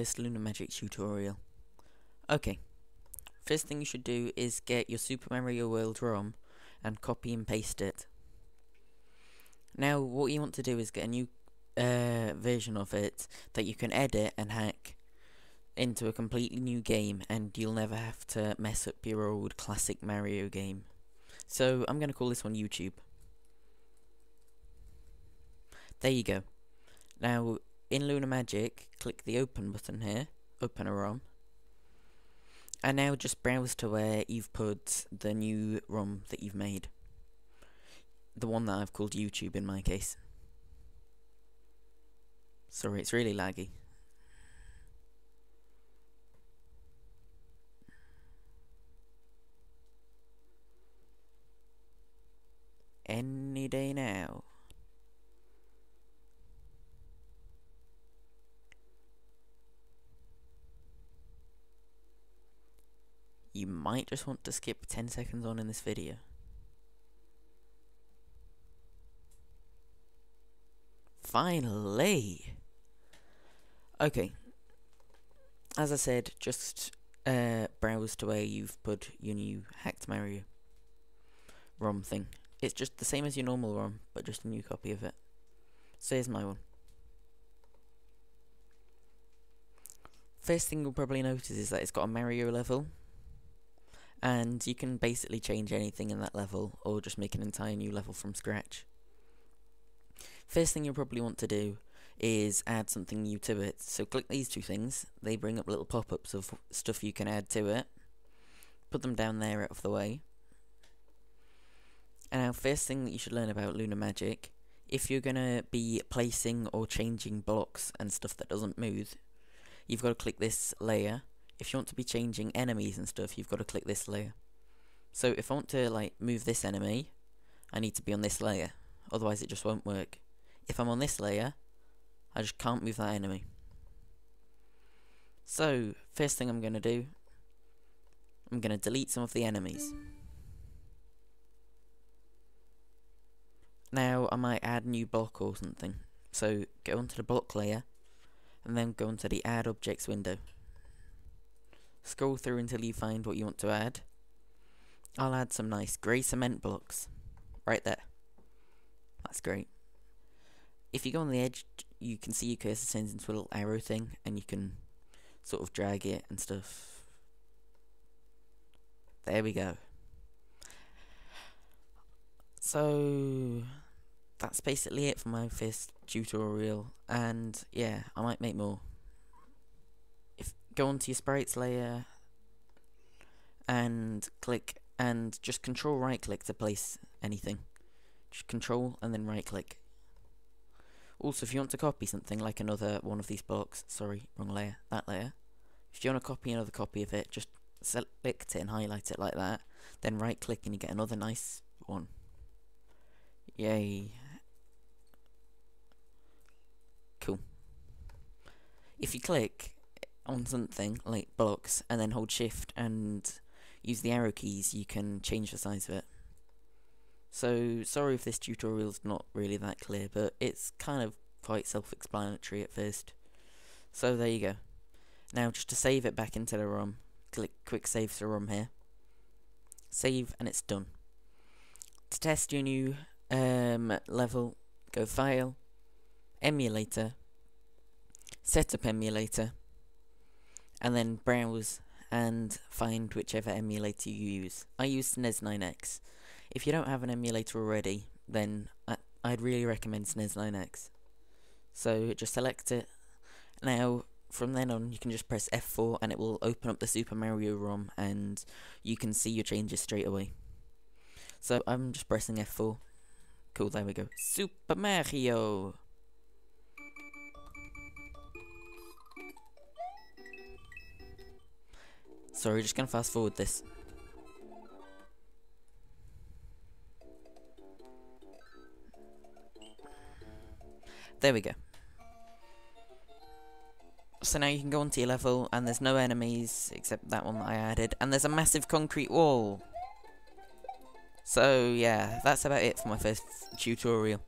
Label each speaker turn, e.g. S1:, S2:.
S1: first Lunar Magic tutorial. Okay, first thing you should do is get your Super Mario World ROM and copy and paste it. Now what you want to do is get a new version of it that you can edit and hack into a completely new game, and you'll never have to mess up your old classic Mario game. So I'm going to call this one YouTube. There you go. Now in Lunar Magic, click the open button here, open a ROM, and now just browse to where you've put the new ROM that you've made. The one that I've called YouTube in my case. Sorry, it's really laggy. Any day now. You might just want to skip 10 seconds on in this video. Finally! Okay. As I said, just browse to where you've put your new hacked Mario ROM thing. It's just the same as your normal ROM, but just a new copy of it. So here's my one. First thing you'll probably notice is that it's got a Mario level, and you can basically change anything in that level or just make an entire new level from scratch. First thing you'll probably want to do is add something new to it. So click these two things. They bring up little pop-ups of stuff you can add to it. Put them down there out of the way. And now first thing that you should learn about Lunar Magic, if you're going to be placing or changing blocks and stuff that doesn't move, you've got to click this layer. If you want to be changing enemies and stuff, you've got to click this layer. So if I want to like move this enemy, I need to be on this layer, otherwise it just won't work. If I'm on this layer, I just can't move that enemy. So first thing I'm going to do, I'm going to delete some of the enemies. Now I might add a new block or something. So go onto the block layer, and then go onto the add objects window. Scroll through until you find what you want to add. I'll add some nice grey cement blocks. Right there. That's great. If you go on the edge, you can see your cursor turns into a little arrow thing, and you can sort of drag it and stuff. There we go. So that's basically it for my first tutorial, and yeah, I might make more. Go onto your sprites layer and click, and just control right click to place anything. Just control and then right click. Also, if you want to copy something like another one of these blocks, sorry, wrong layer, that layer. If you want to copy another copy of it, just select it and highlight it like that, then right click and you get another nice one. Yay. Cool. If you click on something like blocks and then hold shift and use the arrow keys, you can change the size of it. So sorry if this tutorial's not really that clear, but it's kind of quite self-explanatory at first. So there you go. Now just to save it back into the ROM, click quick save to ROM here. Save and it's done. To test your new level, go file, emulator, setup emulator, and then browse and find whichever emulator you use. I use SNES 9X. If you don't have an emulator already, then I'd really recommend SNES 9X. So just select it. Now from then on you can just press F4 and it will open up the Super Mario ROM and you can see your changes straight away. So I'm just pressing F4. Cool, there we go. Super Mario! Sorry, just gonna fast forward this. There we go. So now you can go onto your level and there's no enemies except that one that I added, and there's a massive concrete wall. So yeah, that's about it for my first tutorial.